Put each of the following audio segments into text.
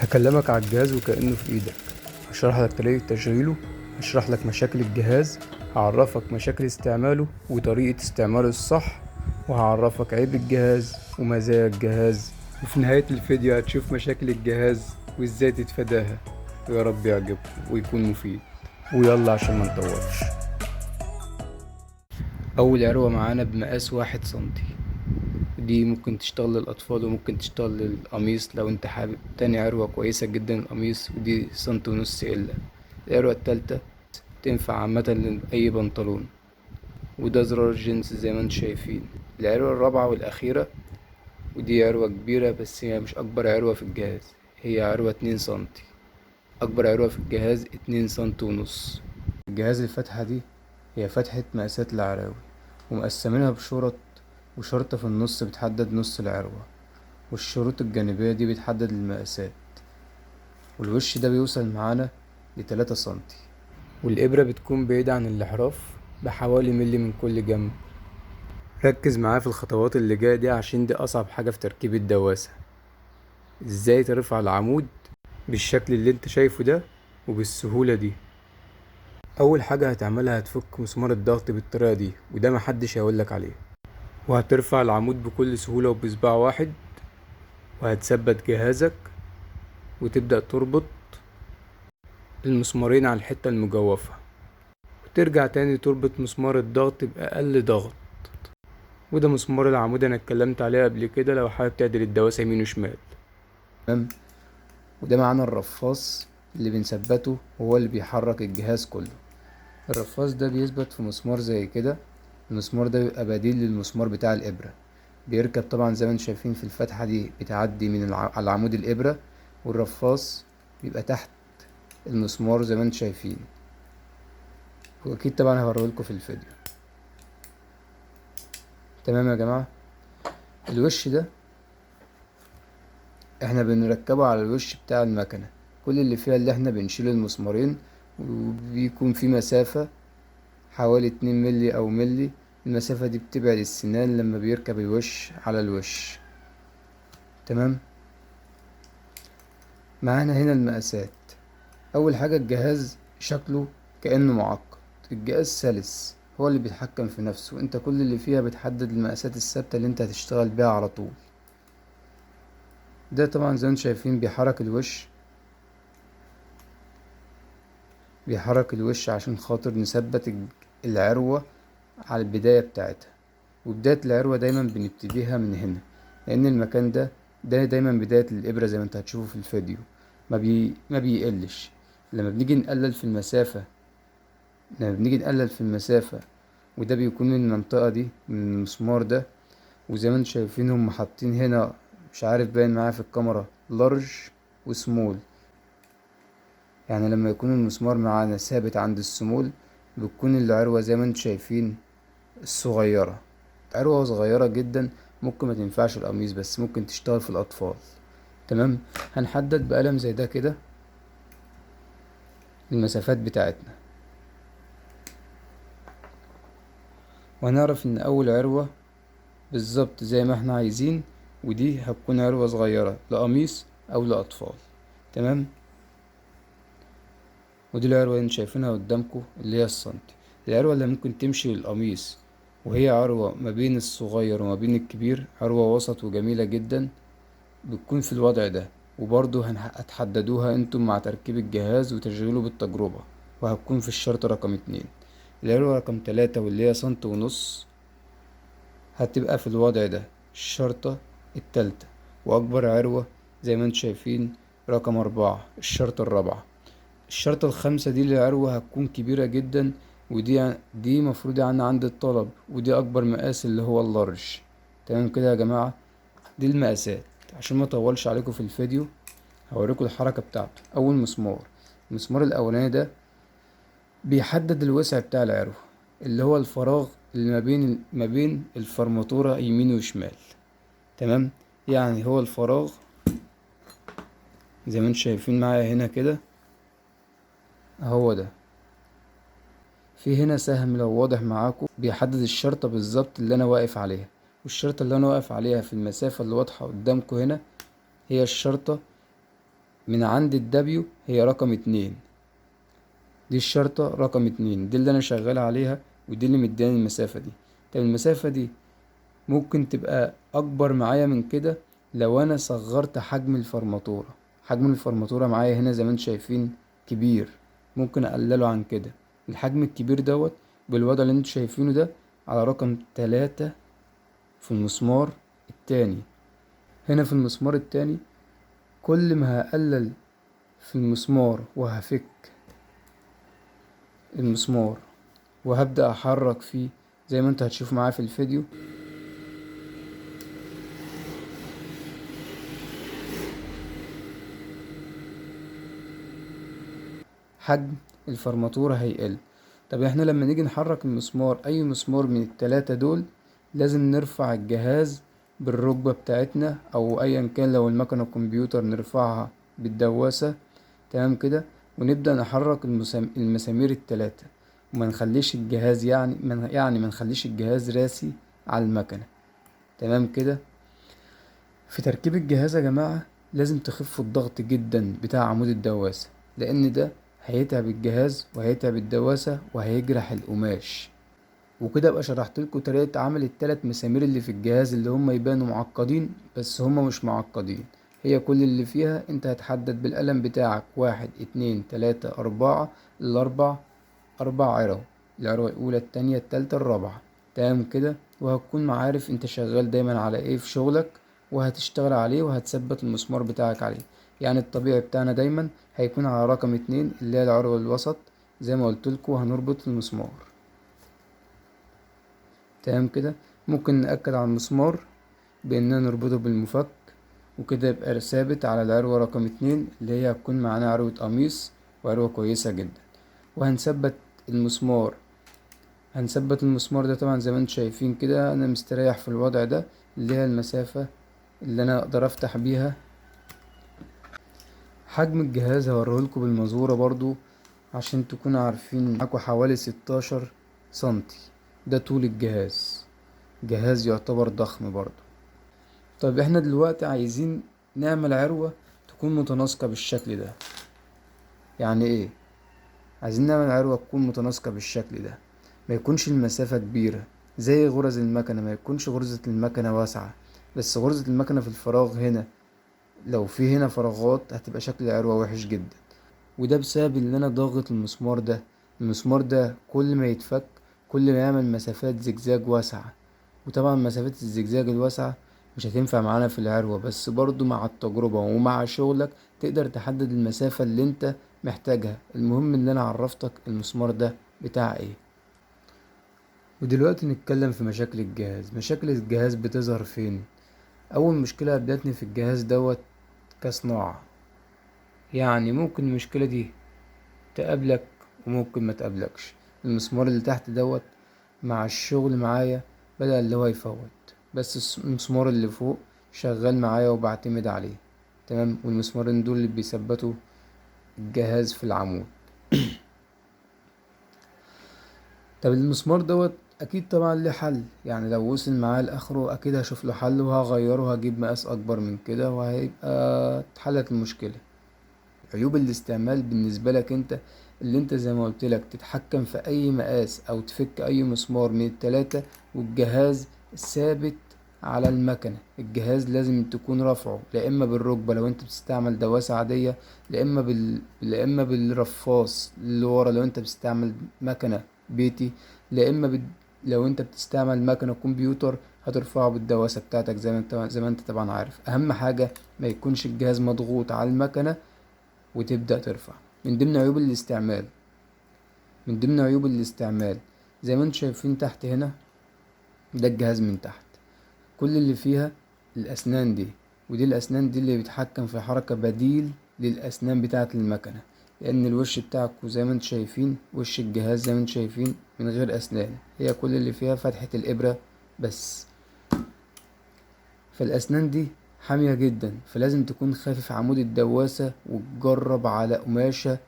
هكلمك على الجهاز وكأنه في ايدك. هشرح لك طريقة تشغيله، هشرح لك مشاكل الجهاز، هعرفك مشاكل استعماله وطريقة استعماله الصح، وهعرفك عيب الجهاز ومزايا الجهاز، وفي نهاية الفيديو هتشوف مشاكل الجهاز وازاي تتفاداها. ويا رب يعجبكم ويكون مفيد. ويلا عشان ما نطولش. اول عروة معانا بمقاس 1 سنتي، دي ممكن تشتغل للأطفال وممكن تشتغل للقميص لو انت حابب. تاني عروة كويسة جدا للقميص ودي 1.5 سم إلا. العروة التالتة تنفع عامة لأي بنطلون، وده زرار جينز زي ما انتم شايفين. العروة الرابعة والأخيرة، ودي عروة كبيرة بس هي مش أكبر عروة في الجهاز، هي عروة 2 سنتي. أكبر عروة في الجهاز 2 سنتي ونص. الجهاز الفتحة دي هي فتحة مقاسات العراوي، ومقسمينها بشرط، وشرطة في النص بتحدد نص العروة، والشروط الجانبية دي بتحدد المقاسات. والوش ده بيوصل معانا ل3 سنتي، والإبرة بتكون بعيدة عن الإحراف بحوالي ملي من كل جنب. ركز معايا في الخطوات اللي جاية دي عشان دي أصعب حاجة في تركيب الدواسة. ازاي ترفع العمود بالشكل اللي انت شايفه ده وبالسهولة دي. أول حاجة هتعملها هتفك مسمار الضغط بالطريقة دي، وده محدش هيقولك عليه. وهترفع العمود بكل سهولة وبصباع واحد، وهتثبت جهازك وتبدأ تربط المسمارين على الحتة المجوفة، وترجع تاني تربط مسمار الضغط بأقل ضغط. وده مسمار العمود أنا اتكلمت عليه قبل كده لو حابب تعدل الدواسة يمين وشمال. تمام. وده معانا الرفاص اللي بنثبته، هو اللي بيحرك الجهاز كله. الرفاص ده بيثبت في مسمار زي كده. المسمار ده بيبقى بديل للمسمار بتاع الإبرة. بيركب طبعا زي ما انتم شايفين في الفتحة دي، بتعدي من على العمود الإبرة، والرفاص بيبقى تحت المسمار زي ما انتم شايفين، واكيد طبعا هوريهولكوا في الفيديو. تمام يا جماعة. الوش ده احنا بنركبه على الوش بتاع المكنة. كل اللي فيها اللي احنا بنشيل المسمارين، وبيكون في مسافة حوالي 2 ملي او ملي. المسافة دي بتبعد السنان لما بيركب الوش على الوش. تمام. معانا هنا المقاسات. اول حاجة الجهاز شكله كأنه معقد، الجهاز سلس، هو اللي بيتحكم في نفسه. انت كل اللي فيها بتحدد المقاسات الثابتة اللي انت هتشتغل بيها على طول. ده طبعا زي ما انتم شايفين بيحرك الوش، بيحرك الوش عشان خاطر نثبت العروة على البداية بتاعتها. وبداية العروة دايما بنبتديها من هنا، لأن المكان ده دايما بداية الإبرة زي ما انت هتشوفوا في الفيديو. ما بيقلش. لما بنيجي نقلل في المسافة لما بنيجي نقلل في المسافة وده بيكون من المنطقة دي، من المسمار ده. وزي ما انتم شايفين هم حاطين هنا، مش عارف باين معايا في الكاميرا، لارج وسمول. يعني لما يكون المسمار معانا ثابت عند السمول، بتكون العروة زي ما انتم شايفين الصغيرة. عروة صغيرة جدا، ممكن ما تنفعش القميص بس ممكن تشتغل في الأطفال. تمام. هنحدد بقلم زي ده كده المسافات بتاعتنا، وهنعرف ان اول عروة بالظبط زي ما احنا عايزين، ودي هتكون عروة صغيرة لقميص او لأطفال. تمام. ودي العروة اللي انتوا شايفينها قدامكم اللي هي السنتي. العروة اللي ممكن تمشي للقميص وهي عروة ما بين الصغير وما بين الكبير، عروة وسط وجميلة جدا، بتكون في الوضع ده. وبرضو هتحددوها انتم مع تركيب الجهاز وتشغيله بالتجربة، وهتكون في الشرط رقم 2. العروة رقم 3 واللي هي سنت ونص هتبقى في الوضع ده، الشرطة التالتة. وأكبر عروة زي ما انتم شايفين رقم 4، الشرطة الرابعة. الشرطة الخامسة دي العروة هتكون كبيرة جدا، ودي مفروض يعني عند الطلب، ودي أكبر مقاس اللي هو اللارج. تمام كده يا جماعة. دي المقاسات. عشان ما اطولش عليكم في الفيديو هوريكم الحركة بتاعته. أول مسمار، المسمار الأولاني ده بيحدد الوسع بتاع العروة، اللي هو الفراغ اللي ما بين الفرماتورة يمين وشمال. تمام. يعني هو الفراغ زي ما انتم شايفين معايا هنا كده، هو ده. في هنا سهم لو واضح معاكم بيحدد الشرطة بالظبط اللي انا واقف عليها. والشرطة اللي انا واقف عليها في المسافة اللي واضحة قدامكم هنا هي الشرطة من عند الدبليو هي رقم 2. دي الشرطة رقم 2، دي اللي انا شغال عليها، ودي اللي مداني المسافة دي. طب المسافة دي ممكن تبقى اكبر معايا من كده لو انا صغرت حجم الفرماتورة. حجم الفرماتورة معايا هنا زي ما انتم شايفين كبير، ممكن اقلله عن كده. الحجم الكبير دوت بالوضع اللي انتم شايفينه ده على رقم 3 في المسمار التاني. هنا في المسمار التاني كل ما هقلل في المسمار وهفك المسمار وهبدأ احرك فيه زي ما انت هتشوف معايا في الفيديو، حجم الفرماتورة هيقل. طب احنا لما نيجي نحرك المسمار، اي مسمار من التلاتة دول، لازم نرفع الجهاز بالركبة بتاعتنا، او ايا كان لو المكنة كمبيوتر نرفعها بالدواسة. تمام كده. ونبدأ نحرك المسامير التلاتة، وما نخليش الجهاز ما نخليش الجهاز راسي على المكنة. تمام كده. في تركيب الجهاز يا جماعة لازم تخفوا الضغط جدا بتاع عمود الدواسة، لأن ده هيتعب الجهاز وهيتعب الدواسة وهيجرح القماش. وكده ابقى شرحت لكم طريقة عمل التلات مسامير اللي في الجهاز، اللي هم يبانوا معقدين بس هم مش معقدين. هي كل اللي فيها انت هتحدد بالقلم بتاعك 1 2 3 4 4 عرو، العروة الأولى التانية التالتة الرابعة. تمام كده. وهتكون عارف انت شغال دايما على ايه في شغلك، وهتشتغل عليه وهتثبت المسمار بتاعك عليه. يعني الطبيعي بتاعنا دايما هيكون على رقم 2 اللي هي العروة الوسط، زي ما قلتلكوا هنربط المسمار. تمام كده. ممكن نأكد على المسمار بإننا نربطه بالمفك، وكده يبقى ثابت على العروة رقم 2 اللي هي هتكون معانا عروة قميص، وعروة كويسة جدا. وهنثبت المسمار هنثبت المسمار ده طبعا زي ما انتم شايفين كده، انا مستريح في الوضع ده، اللي هي المسافة اللي انا اقدر افتح بيها. حجم الجهاز هوريهولكوا بالمزورة برضو عشان تكونوا عارفين. معاكوا حوالي 16 سنتي، ده طول الجهاز. جهاز يعتبر ضخم برضو. طيب احنا دلوقتي عايزين نعمل عروة تكون متناسقة بالشكل ده. يعني ايه؟ عايزين نعمل عروة تكون متناسقة بالشكل ده، ما يكونش المسافة كبيرة زي غرز المكنة، ما يكونش غرزة المكنة واسعة، بس غرزة المكنة في الفراغ هنا. لو في هنا فراغات هتبقى شكل العروة وحش جدا، وده بسبب ان انا ضاغط المسمار ده. المسمار ده كل ما يتفك كل ما يعمل مسافات زجزاج واسعة، وطبعا مسافات الزجزاج الواسعة مش هتنفع معانا في العروة، بس برضو مع التجربة ومع شغلك تقدر تحدد المسافة اللي انت محتاجها. المهم ان انا عرفتك المسمار ده بتاع ايه. ودلوقتي نتكلم في مشاكل الجهاز. مشاكل الجهاز بتظهر فين؟ اول مشكلة قابلتني في الجهاز دوت كصناعة. يعني ممكن المشكلة دي تقابلك وممكن ما تقابلكش. المسمار اللي تحت دوت مع الشغل معايا بدأ اللي هو يفوت، بس المسمار اللي فوق شغال معايا وبعتمد عليه. تمام. والمسمارين دول اللي بيثبتوا الجهاز في العمود. طب المسمار دوت اكيد طبعا ليه حل، يعني لو وصل معاه لاخره اكيد هشوف له حل وهغيره وهجيب مقاس اكبر من كده وهيبقى اتحلت المشكله. عيوب الاستعمال بالنسبه لك انت، اللي انت زي ما قلت لك تتحكم في اي مقاس او تفك اي مسمار من التلاتة والجهاز ثابت على المكنه. الجهاز لازم تكون رافعه لا اما بالركبه لو انت بتستعمل دواسه عاديه، لا اما بالرفاص اللي ورا لو انت بتستعمل مكنه بيتي، لا اما لو انت بتستعمل مكنه كمبيوتر هترفعه بالدواسه بتاعتك زي ما انت طبعا عارف. اهم حاجه ما يكونش الجهاز مضغوط على المكنه وتبدأ ترفع. من ضمن عيوب الاستعمال من ضمن عيوب الاستعمال زي ما انتم شايفين تحت هنا، ده الجهاز من تحت كل اللي فيها الأسنان دي، ودي الأسنان دي اللي بيتحكم في حركة بديل للأسنان بتاعة المكنة، لأن الوش بتاعكم زي ما انتم شايفين، وش الجهاز زي ما انتم شايفين من غير أسنان، هي كل اللي فيها فتحة الإبرة بس. فالأسنان دي حامية جدا، فلازم تكون خافف عمود الدواسة وتجرب على قماشة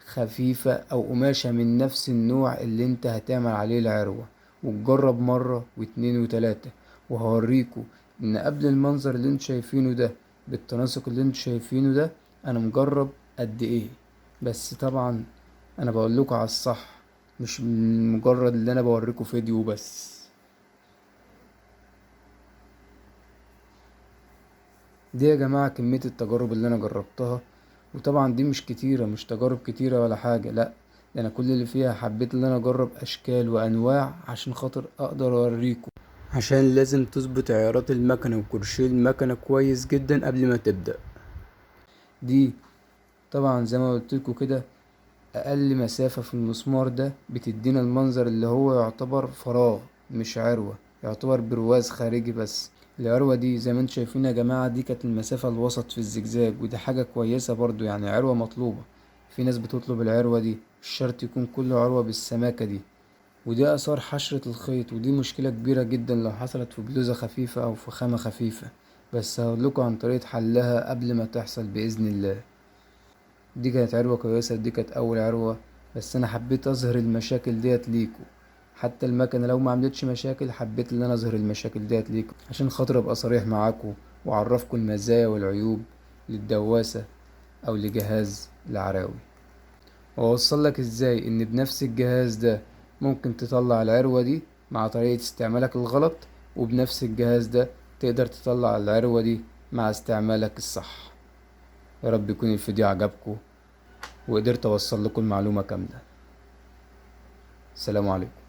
خفيفة أو قماشة من نفس النوع اللي انت هتعمل عليه العروة، وتجرب مرة واتنين وتلاتة. وهوريكوا ان قبل المنظر اللي انتوا شايفينه ده بالتناسق اللي انتوا شايفينه ده انا مجرب قد ايه. بس طبعا انا بقول لكم على الصح، مش مجرد اللي انا بوريكم فيديو بس. دي يا جماعة كمية التجارب اللي انا جربتها، وطبعا دي مش كتيرة، مش تجارب كتيرة ولا حاجة، لا. ده انا كل اللي فيها حبيت ان انا اجرب اشكال وانواع عشان خاطر اقدر اوريكم. عشان لازم تظبط عيارات المكنة وكرشي المكنة كويس جدا قبل ما تبدأ. دي طبعا زي ما قلتلكوا كده، اقل مسافة في المسمار ده بتدينا المنظر اللي هو يعتبر فراغ، مش عروة، يعتبر برواز خارجي بس. العروة دي زي ما انتم شايفين يا جماعة، دي كانت المسافة الوسط في الزجزاج، ودي حاجة كويسة برضو، يعني عروة مطلوبة. في ناس بتطلب العروة دي، مش شرط يكون كله عروة بالسماكة دي. ودي آثار حشرة الخيط، ودي مشكلة كبيرة جدا لو حصلت في بلوزة خفيفة أو في خامة خفيفة. بس هقولكوا عن طريقة حلها قبل ما تحصل بإذن الله. دي كانت عروة كويسة، دي كانت أول عروة، بس أنا حبيت أظهر المشاكل ديت ليكوا. حتى المكنة لو ما عملتش مشاكل، حبيت إن أنا أظهر المشاكل ديت ليكوا عشان خاطر أبقى صريح معاكوا، وأعرفكوا المزايا والعيوب للدواسة أو لجهاز العراوي، وأوصلك إزاي إن بنفس الجهاز ده ممكن تطلع العروة دي مع طريقة استعمالك الغلط، وبنفس الجهاز ده تقدر تطلع العروة دي مع استعمالك الصح. يا رب يكون الفيديو عجبكم وقدرت اوصل لكم المعلومة كاملة. السلام عليكم.